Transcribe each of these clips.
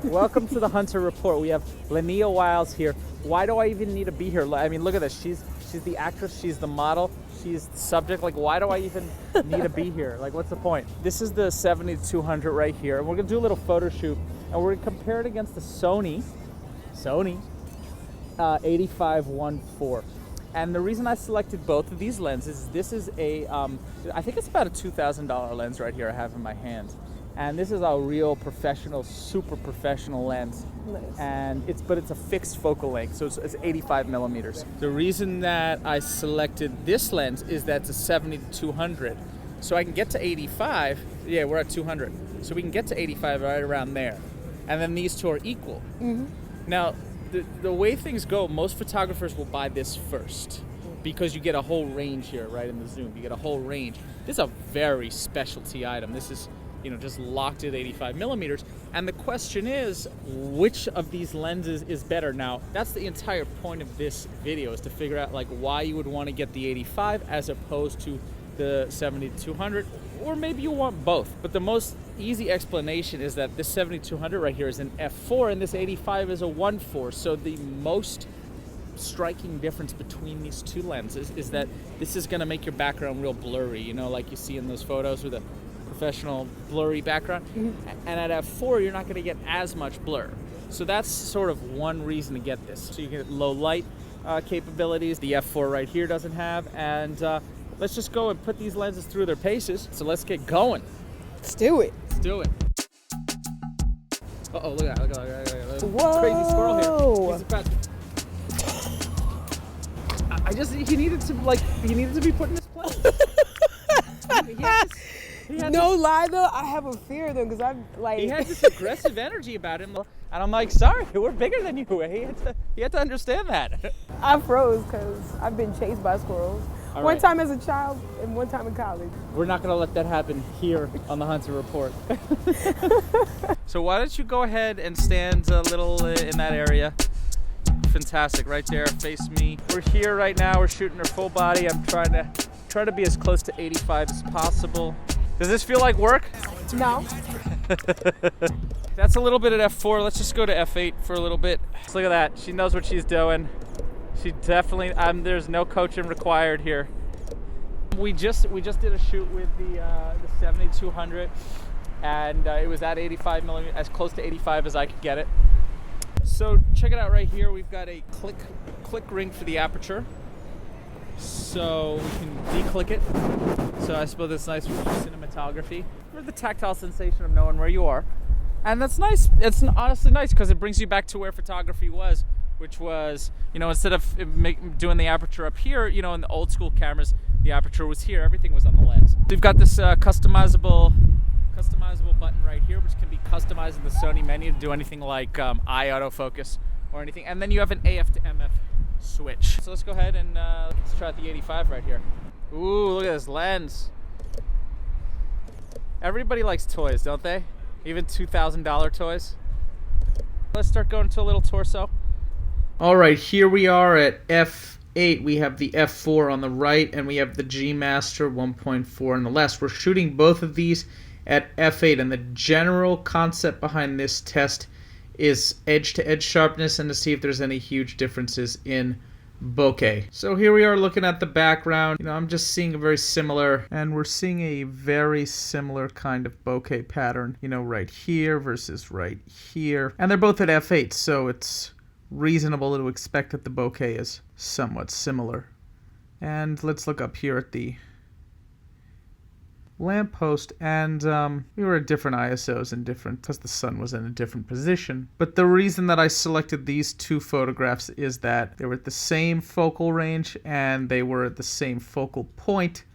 Welcome to the Hunter Report. We have Linnea Wiles here. Why do I even need to be here? I mean, look at this. She's the actress. She's the model. She's the subject. Like, why do I even need to be here? Like, what's the point? This is the 7200 right here. And we're going to do a little photo shoot. And we're going to compare it against the Sony 8514. And the reason I selected both of these lenses, this is a, I think it's about a $2,000 lens right here I have in my hand. And this is a real professional, super professional lens. Nice. And it's a fixed focal length, so it's 85 millimeters. The reason that I selected this lens is that it's a 70-200. So I can get to 85, yeah, we're at 200. So we can get to 85 right around there. And then these two are equal. Mm-hmm. Now, the way things go, most photographers will buy this first because you get a whole range here, right, in the zoom. You get a whole range. This is a very specialty item. This is, just locked at 85 millimeters. And the question is, which of these lenses is better? Now, that's the entire point of this video, is to figure out like why you would want to get the 85 as opposed to the 70-200, or maybe you want both. But the most easy explanation is that this 70-200 right here is an f4 and this 85 is a 1.4. So the most striking difference between these two lenses is that this is going to make your background real blurry, like you see in those photos with a professional blurry background. Mm-hmm. And at f4 you're not going to get as much blur. So that's sort of one reason to get this. So you get low light capabilities the f4 right here doesn't have. And let's just go and put these lenses through their paces. So let's get going. Let's do it. Let's do it. Uh-oh, look at that. Look at that. Whoa. Crazy squirrel here. He's about to... he needed to be put in his place. No lie though, I have a fear of them because I'm like... He had this aggressive energy about him. And I'm like, sorry, we're bigger than you. He had to understand that. I froze because I've been chased by squirrels. All one right. time as a child and one time in college. We're not going to let that happen here on the Hunter Report. So why don't you go ahead and stand a little in that area. Fantastic, right there, face me. We're here right now, we're shooting her full body. I'm trying to be as close to 85 as possible. Does this feel like work? No. That's a little bit at f4. Let's just go to f8 for a little bit. Let's look at that. She knows what she's doing. She definitely. There's no coaching required here. We just did a shoot with the 7200, and it was at 85 millimeters, as close to 85 as I could get it. So check it out right here. We've got a click ring for the aperture, so we can declick it. So I suppose that's nice for cinematography, for the tactile sensation of knowing where you are. And that's nice. It's honestly nice because it brings you back to where photography was, which was, instead of doing the aperture up here, in the old school cameras, the aperture was here. Everything was on the lens. We've got this customizable button right here, which can be customized in the Sony menu to do anything like eye autofocus or anything. And then you have an AF to MF switch. So let's go ahead and let's try out the 85 right here. Ooh, look at this lens. Everybody likes toys, don't they? Even $2,000 toys. Let's start going to a little torso. All right, here we are at f8. We have the f4 on the right, and we have the GMaster 1.4 on the left. We're shooting both of these at f8, and the general concept behind this test is edge-to-edge sharpness and to see if there's any huge differences in bokeh. So here we are looking at the background. I'm just seeing a very similar, and we're seeing a very similar kind of bokeh pattern, right here versus right here. And they're both at f8, so it's reasonable to expect that the bokeh is somewhat similar. And let's look up here at the lamppost, and we were at different ISOs and because the sun was in a different position. But the reason that I selected these two photographs is that they were at the same focal range and they were at the same focal point,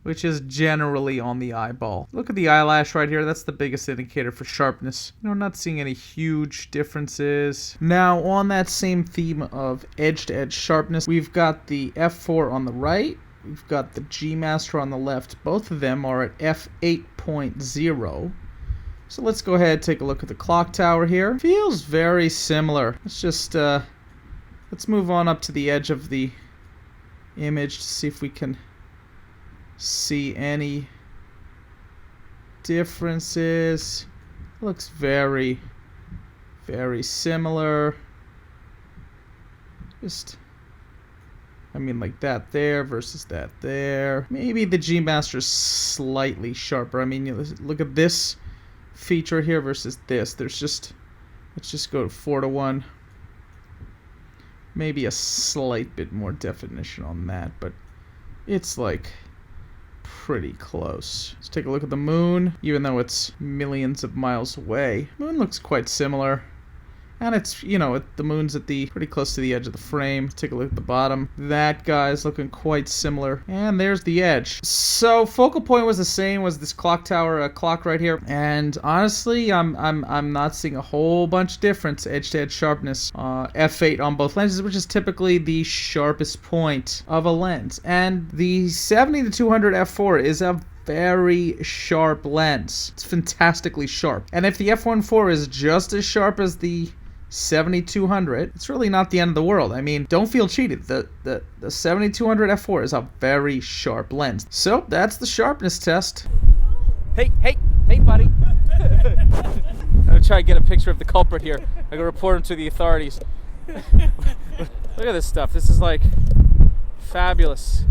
which is generally on the eyeball. Look at the eyelash right here. That's the biggest indicator for sharpness. Not seeing any huge differences. Now, on that same theme of edge-to-edge sharpness, we've got the f4 on the right. We've got the GMaster on the left. Both of them are at f8.0. So let's go ahead and take a look at the clock tower here. Feels very similar. Let's just let's move on up to the edge of the image to see if we can see any differences. Looks very, Very similar. Just, I mean, like that there versus that there. Maybe the GMaster is slightly sharper. I mean, look at this feature here versus this. There's just, let's just go to 4:1. Maybe a slight bit more definition on that, but it's like pretty close. Let's take a look at the moon. Even though it's millions of miles away, moon looks quite similar. And it's, you know, the moon's at the pretty close to the edge of the frame. Take a look at the bottom. That guy's looking quite similar. And there's the edge. So focal point was the same, was this clock tower clock right here. And honestly, I'm not seeing a whole bunch of difference edge-to-edge sharpness. F8 on both lenses, which is typically the sharpest point of a lens. And the 70-200 f4 is a very sharp lens. It's fantastically sharp. And if the f1.4 is just as sharp as the 70-200, it's really not the end of the world. I mean, don't feel cheated. The 70-200 f4 is a very sharp lens. So that's the sharpness test. Hey, buddy. I'm gonna try to get a picture of the culprit here. I'm gonna report him to the authorities. Look at this stuff. This is like fabulous.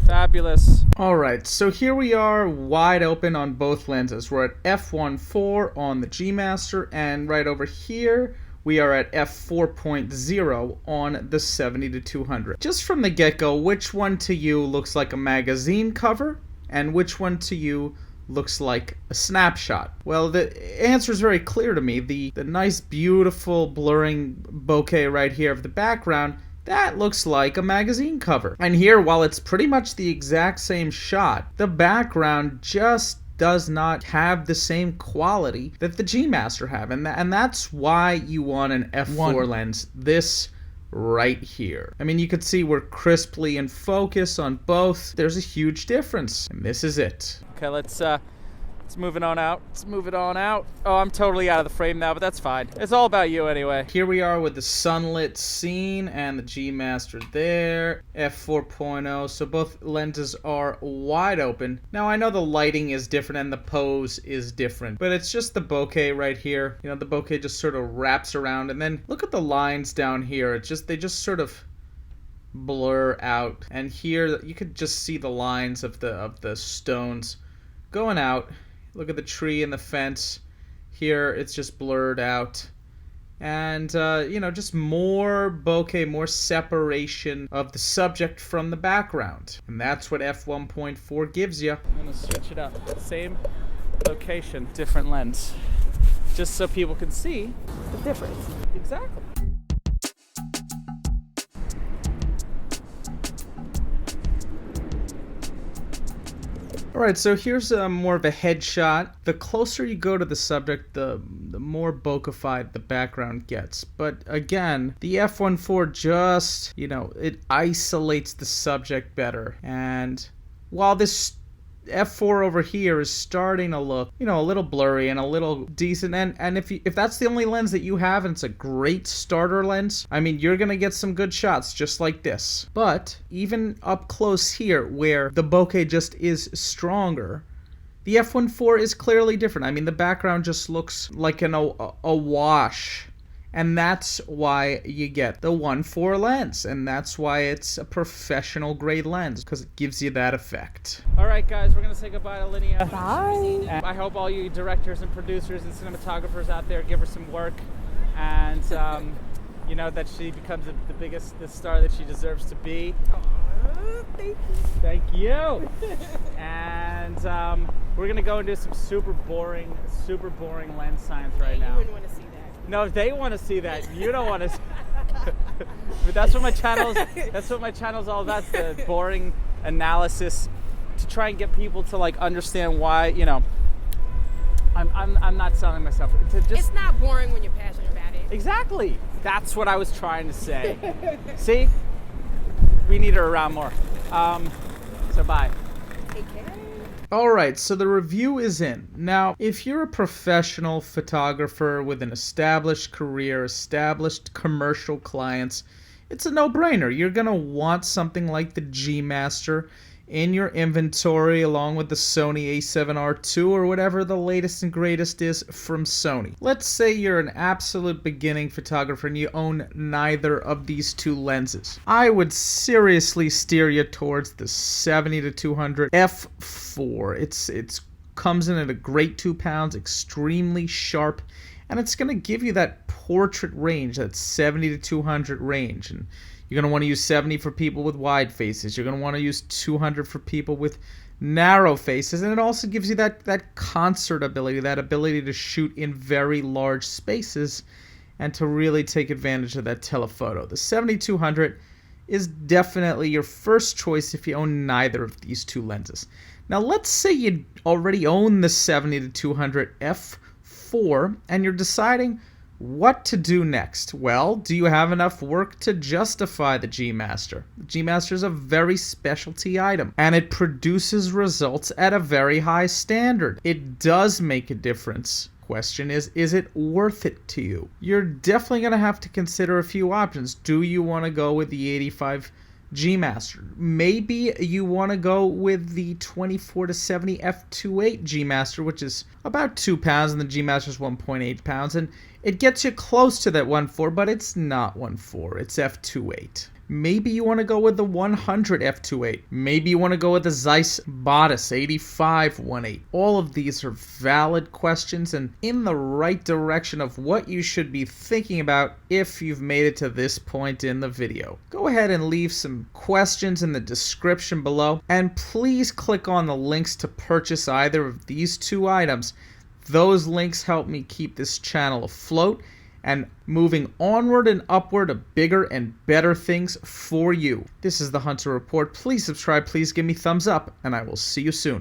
Fabulous. Alright, so here we are wide open on both lenses. We're at f1.4 on the GMaster, and right over here we are at f4.0 on the 70-200. Just from the get-go, which one to you looks like a magazine cover, and which one to you looks like a snapshot? Well, the answer is very clear to me. The nice, beautiful blurring bokeh right here of the background, that looks like a magazine cover. And here, while it's pretty much the exact same shot, the background just does not have the same quality that the GMaster have. And that's why you want an f4 lens. This right here. I mean, you could see we're crisply in focus on both. There's a huge difference. And this is it. Okay, let's move it on out. Let's move it on out. Oh, I'm totally out of the frame now, but that's fine. It's all about you anyway. Here we are with the sunlit scene and the GMaster there. f4.0, so both lenses are wide open. Now, I know the lighting is different and the pose is different, but it's just the bokeh right here. You know, the bokeh just sort of wraps around, and then look at the lines down here. They just sort of blur out. And here, you could just see the lines of the stones going out. Look at the tree and the fence. Here, it's just blurred out. And, you know, just more bokeh, more separation of the subject from the background. And that's what f1.4 gives you. I'm gonna switch it up. Same location, different lens. Just so people can see the difference. Exactly. Alright, so here's more of a headshot. The closer you go to the subject, the more bokeh-fied the background gets. But again, the f1.4 just, you know, it isolates the subject better. And while this f4 over here is starting to look, you know, a little blurry and a little decent, and if that's the only lens that you have and it's a great starter lens, I mean, you're gonna get some good shots just like this. But even up close here, where the bokeh just is stronger, the f1.4 is clearly different. I mean, the background just looks like a wash. And that's why you get the 1.4 lens, and that's why it's a professional grade lens, because it gives you that effect. All right, guys, we're gonna say goodbye to Linnea. Bye. And I hope all you directors and producers and cinematographers out there give her some work, and you know, that she becomes the star that she deserves to be. Thank you. Thank you. And we're gonna go and do some super boring lens science right now. You wouldn't want to see that. No, they want to see that. You don't want to. But that's what my channel's all about. It's the boring analysis to try and get people to like understand why, you know, I'm not selling myself. It's not boring when you're passionate about it. Exactly. That's what I was trying to say. See? We need her around more. So bye. Take care. Alright, so the review is in. Now, if you're a professional photographer with an established career, established commercial clients, it's a no-brainer. You're going to want something like the GMaster in your inventory along with the Sony a7R II or whatever the latest and greatest is from Sony. Let's say you're an absolute beginning photographer and you own neither of these two lenses. I would seriously steer you towards the 70-200 f4. It's comes in at a great 2 pounds, extremely sharp, and it's going to give you that portrait range, that 70-200 range. And you're going to want to use 70 for people with wide faces. You're going to want to use 200 for people with narrow faces. And it also gives you that concert ability, that ability to shoot in very large spaces and to really take advantage of that telephoto. The 70-200 is definitely your first choice if you own neither of these two lenses. Now let's say you already own the 70-200 f4 and you're deciding what to do next. Well, do you have enough work to justify the GMaster? The GMaster is a very specialty item and it produces results at a very high standard. It does make a difference. Question is it worth it to you? You're definitely going to have to consider a few options. Do you want to go with the 85 GMaster? Maybe you want to go with the 24-70 f2.8 GMaster, which is about 2 pounds, and the GMaster is 1.8 pounds, and it gets you close to that 1.4, but it's not 1.4, it's f2.8. Maybe you want to go with the 100 f2.8. Maybe you want to go with the Zeiss Bodice 85-1.8. All of these are valid questions and in the right direction of what you should be thinking about if you've made it to this point in the video. Go ahead and leave some questions in the description below, and please click on the links to purchase either of these two items. Those links help me keep this channel afloat and moving onward and upward to bigger and better things for you. This is the Hunter Report. Please subscribe, please give me thumbs up, and I will see you soon.